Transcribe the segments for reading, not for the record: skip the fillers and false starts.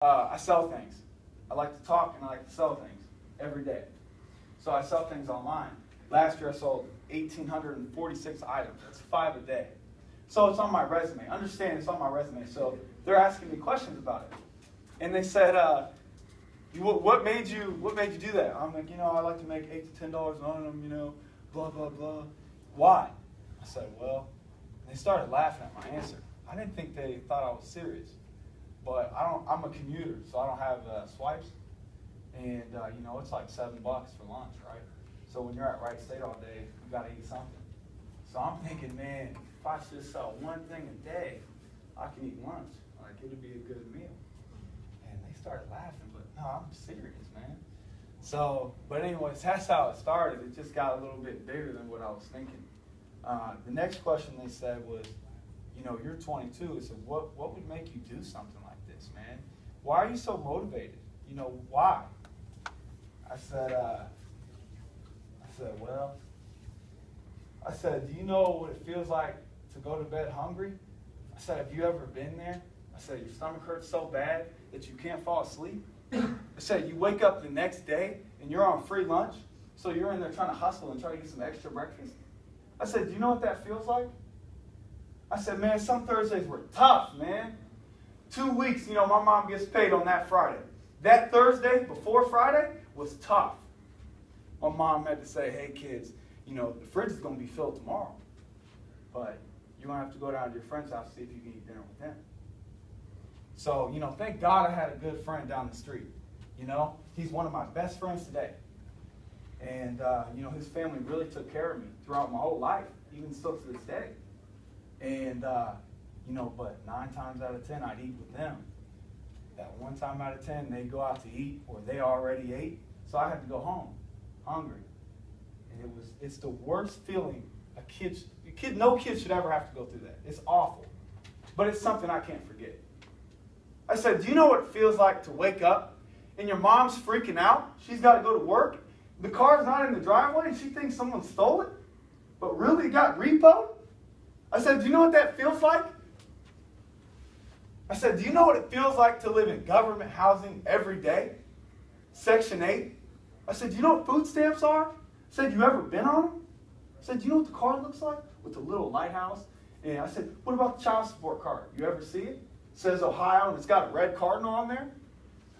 I sell things. I like to talk and I like to sell things every day. So I sell things online. Last year I sold 1,846 items. That's 5 a day. So it's on my resume. Understand it's on my resume. So they're asking me questions about it. And they said, what made you do that? I'm like, I like to make $8 to $10 on them, blah, blah, blah. Why? I said, well, they started laughing at my answer. I didn't think they thought I was serious. But I'm a commuter, so I don't have swipes. And, it's like $7 for lunch, right? So when you're at Wright State all day, you got to eat something. So I'm thinking, man, if I just sell one thing a day, I can eat lunch. Like, it would be a good meal. And they started laughing, but no, I'm serious, man. So, but anyways, that's how it started. It just got a little bit bigger than what I was thinking. The next question they said was, you're 22. I said, what would make you do something like this, man? Why are you so motivated? Why? I said, do you know what it feels like to go to bed hungry? I said, have you ever been there? I said, your stomach hurts so bad that you can't fall asleep. I said, you wake up the next day and you're on free lunch, so you're in there trying to hustle and try to get some extra breakfast. I said, do you know what that feels like? I said, man, some Thursdays were tough, man. 2 weeks, my mom gets paid on that Friday. That Thursday before Friday was tough. My mom had to say, hey, kids, the fridge is going to be filled tomorrow. But you're going to have to go down to your friend's house to see if you can eat dinner with them. So, thank God I had a good friend down the street. He's one of my best friends today. And, his family really took care of me throughout my whole life, even still to this day. And, but 9 times out of 10, I'd eat with them. That 1 time out of 10, they'd go out to eat, or they already ate. So I had to go home hungry. And it's the worst feeling no kid should ever have to go through that. It's awful. But it's something I can't forget. I said, do you know what it feels like to wake up and your mom's freaking out? She's got to go to work. The car's not in the driveway and she thinks someone stole it, but really got repoed? I said, do you know what that feels like? I said, do you know what it feels like to live in government housing every day? Section 8. I said, do you know what food stamps are? I said, you ever been on them? I said, do you know what the card looks like? With the little lighthouse. And I said, what about the child support card? You ever see it? It says Ohio and it's got a red cardinal on there.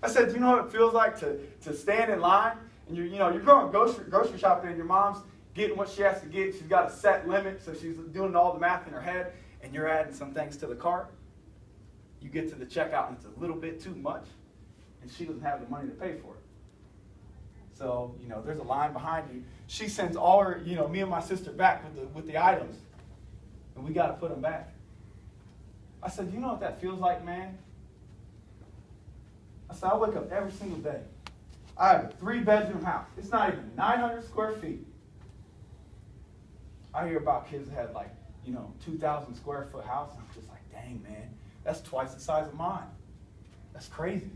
I said, do you know what it feels like to stand in line and you're going grocery shopping and your mom's getting what she has to get. She's got a set limit, so she's doing all the math in her head, and you're adding some things to the cart. You get to the checkout and it's a little bit too much, and she doesn't have the money to pay for it. So, there's a line behind you. She sends all her, me and my sister back with the items, and we got to put them back. I said, you know what that feels like, man? I said, I wake up every single day. I have a 3-bedroom house. It's not even 900 square feet. I hear about kids that had 2,000 square foot house, and I'm just like, dang, man, that's twice the size of mine. That's crazy.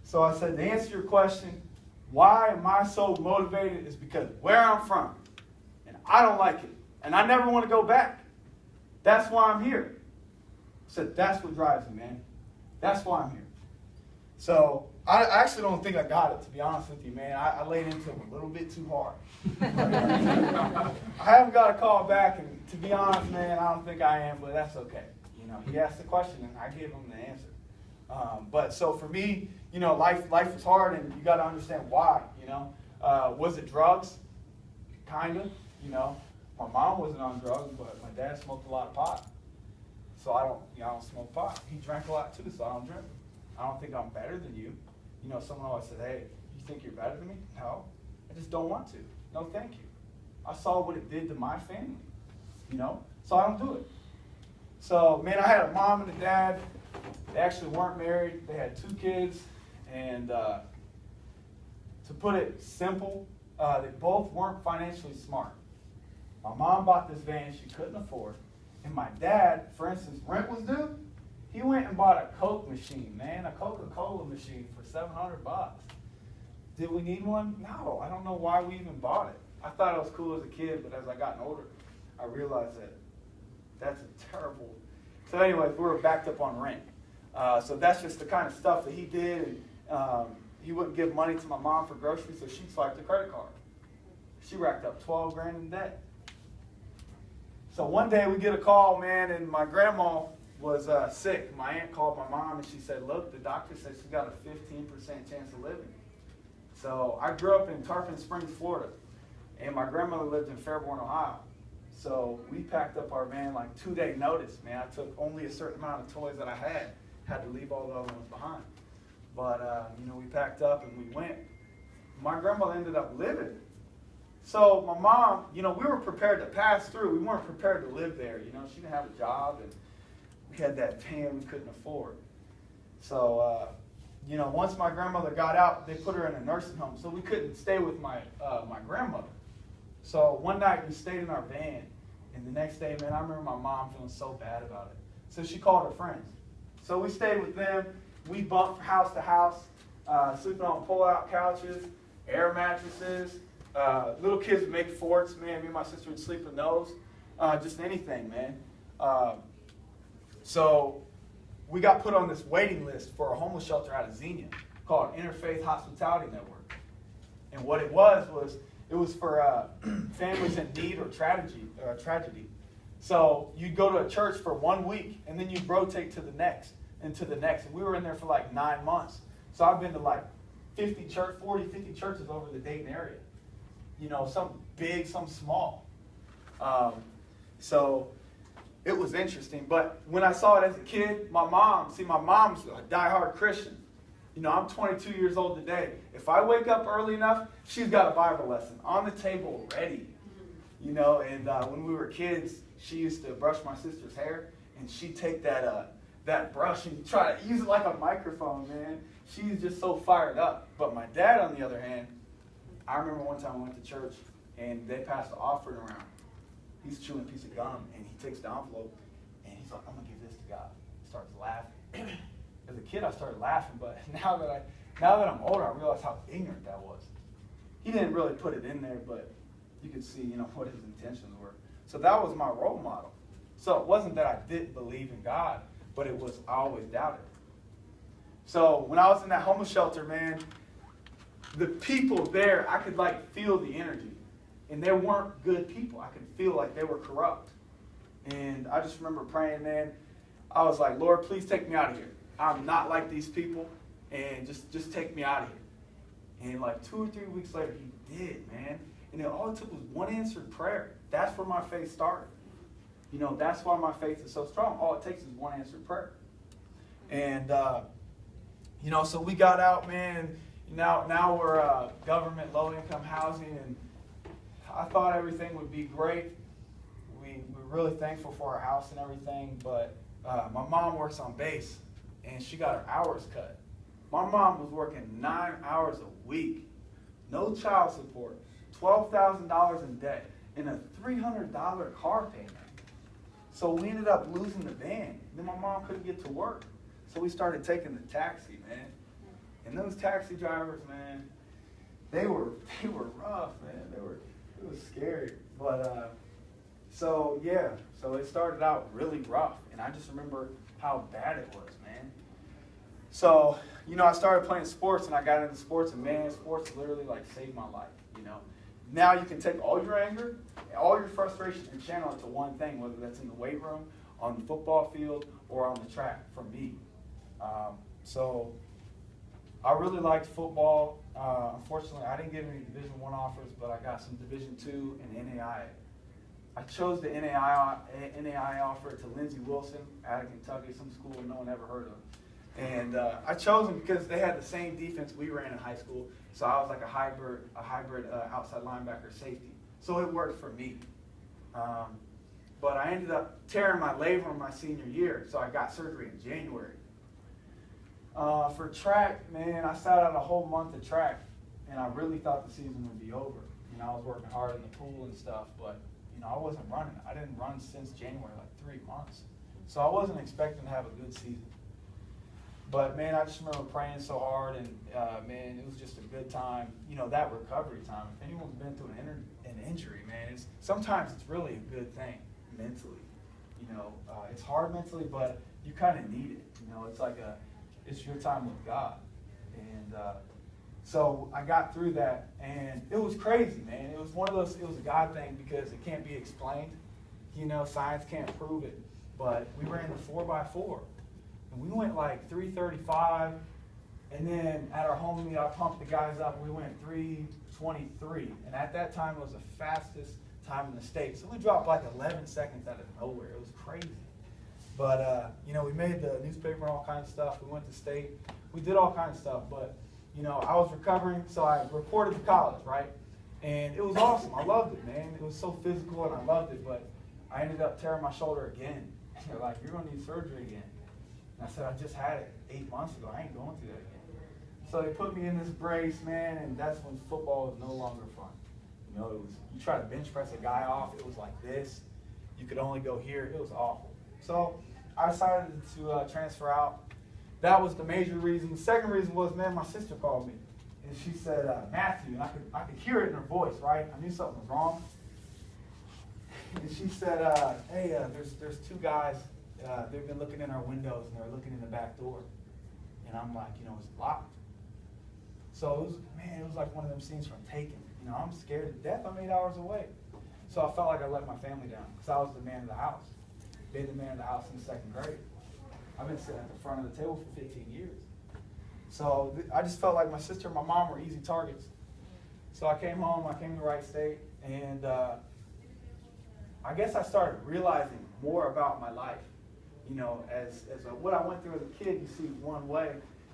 So I said, to answer your question, why am I so motivated is because where I'm from, and I don't like it, and I never want to go back. That's why I'm here. I said, that's what drives me, man. That's why I'm here. So I actually don't think I got it, to be honest with you, man. I laid into him a little bit too hard. I haven't got a call back, and to be honest, man, I don't think I am, but that's okay. He asked the question, and I gave him the answer. But so for me, life was hard, and you got to understand why. Was it drugs? Kind of. My mom wasn't on drugs, but my dad smoked a lot of pot. So I don't smoke pot. He drank a lot too, so I don't drink. I don't think I'm better than you. Someone always said, hey, you think you're better than me? No, I just don't want to. No, thank you. I saw what it did to my family, so I don't do it. So, man, I had a mom and a dad. They actually weren't married. They had 2 kids. And to put it simple, they both weren't financially smart. My mom bought this van she couldn't afford. And my dad, for instance, rent was due. He went and bought a Coke machine, man, a Coca-Cola machine for $700. Did we need one? No, I don't know why we even bought it. I thought it was cool as a kid, but as I got older, I realized that that's a terrible. So anyways, we were backed up on rent. So that's just the kind of stuff that he did. And, he wouldn't give money to my mom for groceries, so she swiped the credit card. She racked up 12 grand in debt. So one day we get a call, man, and my grandma was sick. My aunt called my mom, and she said, look, the doctor said she's got a 15% chance of living. So I grew up in Tarpon Springs, Florida, and my grandmother lived in Fairborn, Ohio. So we packed up our van like 2-day notice, man. I took only a certain amount of toys that I had to leave all the other ones behind. But, we packed up and we went. My grandmother ended up living. So my mom, we were prepared to pass through. We weren't prepared to live there. She didn't have a job, and we had that pan we couldn't afford. So, once my grandmother got out, they put her in a nursing home. So we couldn't stay with my grandmother. So one night we stayed in our van, and the next day, man, I remember my mom feeling so bad about it. So she called her friends. So we stayed with them. We bumped from house to house, sleeping on pull-out couches, air mattresses. Little kids would make forts, man. Me and my sister would sleep in those. Just anything, man. So we got put on this waiting list for a homeless shelter out of Xenia called Interfaith Hospitality Network. And what it was for families in need or tragedy. So you'd go to a church for 1 week, and then you'd rotate to the next and to the next. And we were in there for like 9 months. So I've been to like 50 churches over the Dayton area. Some big, some small. So it was interesting. But when I saw it as a kid, my mom's a diehard Christian. I'm 22 years old today. If I wake up early enough, she's got a Bible lesson on the table ready. And when we were kids, she used to brush my sister's hair, and she'd take that brush and try to use it like a microphone, man. She's just so fired up. But my dad, on the other hand, I remember one time I went to church, and they passed the offering around. He's chewing a piece of gum, and he takes the envelope, and he's like, I'm going to give this to God. He starts laughing. As a kid, I started laughing, but now that I'm older, I realize how ignorant that was. He didn't really put it in there, but you could see, what his intentions were. So that was my role model. So it wasn't that I didn't believe in God, but it was I always doubted. So when I was in that homeless shelter, man, the people there, I could feel the energy. And they weren't good people. I could feel like they were corrupt. And I just remember praying, man. I was like, Lord, please take me out of here. I'm not like these people. And just take me out of here. And like 2 or 3 weeks later, he did, man. And all it took was one answered prayer. That's where my faith started. That's why my faith is so strong. All it takes is one answered prayer. And, so we got out, man. Now we're government low-income housing, and I thought everything would be great. We're really thankful for our house and everything, but my mom works on base, and she got her hours cut. My mom was working 9 hours a week, no child support, $12,000 in debt, and a $300 car payment. So we ended up losing the van. Then my mom couldn't get to work, so we started taking the taxi, man. And those taxi drivers, man, they were rough, man. It was scary. But so it started out really rough, and I just remember how bad it was, man. So I started playing sports, and I got into sports, and man, sports literally saved my life. Now you can take all your anger, all your frustration, and channel it to one thing, whether that's in the weight room, on the football field, or on the track. For me, so I really liked football. Unfortunately, I didn't get any Division I offers, but I got some Division II and NAIA. I chose the NAIA offer to Lindsey Wilson out of Kentucky, some school no one ever heard of. And I chose them because they had the same defense we ran in high school, so I was like a hybrid outside linebacker safety. So it worked for me. But I ended up tearing my labrum my senior year, so I got surgery in January. For track, man, I sat out a whole month of track, and I really thought the season would be over. I was working hard in the pool and stuff, but I wasn't running. I didn't run since January, like 3 months. So I wasn't expecting to have a good season. But man, I just remember praying so hard, and man, it was just a good time. That recovery time. If anyone's been through an injury, man, sometimes it's really a good thing mentally. It's hard mentally, but you kind of need it. You know, it's your time with God. And so I got through that, and it was crazy, man. It was one of those, it was a God thing because it can't be explained. You know, science can't prove it. But we ran the 4x4, and we went like 3:35, and then at our home meet, I pumped the guys up. We went 3:23, and at that time, it was the fastest time in the state. So we dropped like 11 seconds out of nowhere. It was crazy. But, you know, we made the newspaper and all kinds of stuff. We went to state. We did all kinds of stuff. But, you know, I was recovering, so I reported to college, right? And it was awesome. I loved it, man. It was so physical, and I loved it. But I ended up tearing my shoulder again. And they're like, you're going to need surgery again. And I said, I just had it 8 months ago. I ain't going through that again. So they put me in this brace, man, and that's when football was no longer fun. You know, it was, you try to bench press a guy off, it was like this. You could only go here. It was awful. So I decided to transfer out. That was the major reason. The second reason was, man, my sister called me. And she said, Matthew, and I could hear it in her voice, right? I knew something was wrong. And she said, hey, there's two guys. They've been looking in our windows, and they're looking in the back door. And I'm like, you know, it's locked. So it was like one of them scenes from Taken. You know, I'm scared to death. I'm 8 hours away. So I felt like I let my family down because I was the man of the house. Been the man of the house since second grade. I've been sitting at the front of the table for 15 years. So I just felt like my sister and my mom were easy targets. So I came home. I came to Wright State, and I guess I started realizing more about my life. You know, as what I went through as a kid, you see one way.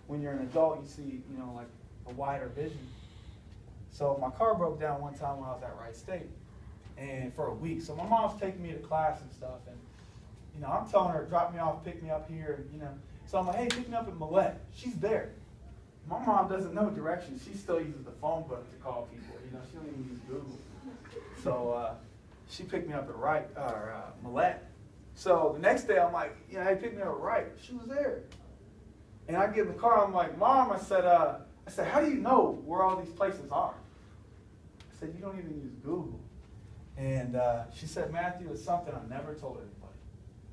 When you're an adult, you see, you know, like a wider vision. So my car broke down one time when I was at Wright State, and for a week. So my mom's taking me to class and stuff, and you know, I'm telling her, drop me off, pick me up here, you know. So I'm like, hey, pick me up at Millette. She's there. My mom doesn't know directions. She still uses the phone book to call people. You know, she don't even use Google. So she picked me up at Millette. So the next day, I'm like, you know, hey, pick me up at Wright. She was there. And I get in the car, I'm like, Mom, I said, how do you know where all these places are? I said, you don't even use Google. And she said, Matthew, it's something I never told anybody.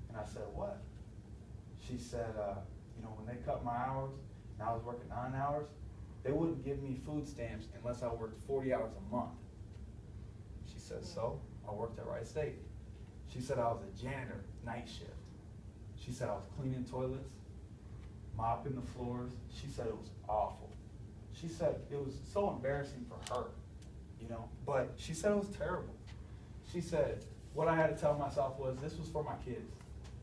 And I said, what? She said, you know, when they cut my hours, and I was working 9 hours, they wouldn't give me food stamps unless I worked 40 hours a month. She said, so I worked at Wright State. She said I was a janitor, night shift. She said I was cleaning toilets, mopping the floors. She said it was awful. She said it was so embarrassing for her, you know, but she said it was terrible. She said what I had to tell myself was this was for my kids.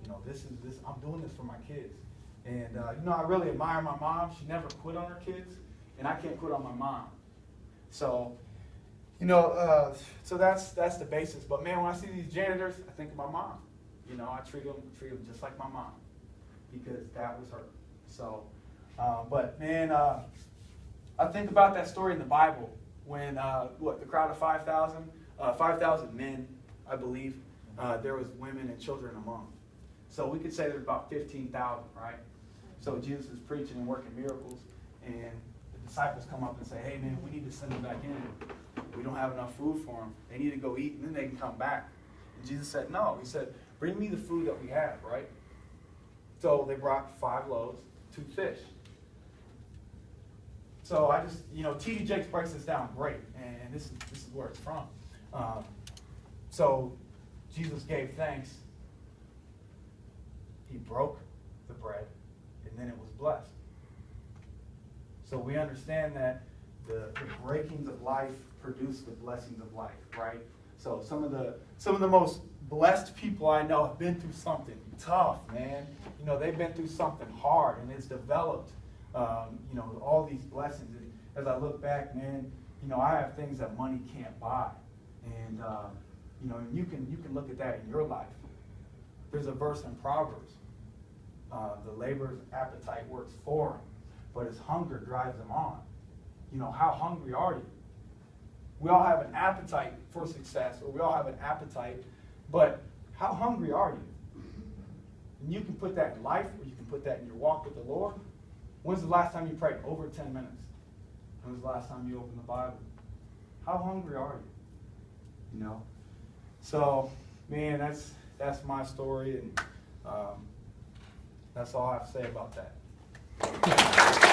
You know, I'm doing this for my kids. And, you know, I really admire my mom. She never quit on her kids, and I can't quit on my mom. So, you know, so that's the basis. But, man, when I see these janitors, I think of my mom. You know, I treat them just like my mom because that was her. So, but, man, I think about that story in the Bible when, the crowd of 5,000 men, I believe, there was women and children among. So we could say there's about 15,000, right? So Jesus is preaching and working miracles, and the disciples come up and say, hey, man, we need to send them back in. We don't have enough food for them. They need to go eat, and then they can come back. And Jesus said, no. He said, bring me the food that we have, right? So they brought 5 loaves, 2 fish. So I just, you know, T.D. Jakes breaks this down great, and this is where it's from. So Jesus gave thanks. He broke the bread, and then it was blessed. So we understand that the breakings of life produce the blessings of life, right? So some of the most blessed people I know have been through something tough, man. You know, they've been through something hard, and it's developed, you know, all these blessings. And as I look back, man, you know, I have things that money can't buy, and you know, you can look at that in your life. There's a verse in Proverbs. The laborer's appetite works for him, but his hunger drives him on. You know, how hungry are you? We all have an appetite for success, or we all have an appetite, but how hungry are you? And you can put that in life, or you can put that in your walk with the Lord. When's the last time you prayed? Over 10 minutes. When's the last time you opened the Bible? How hungry are you? You know? So, man, that's my story, and That's all I have to say about that.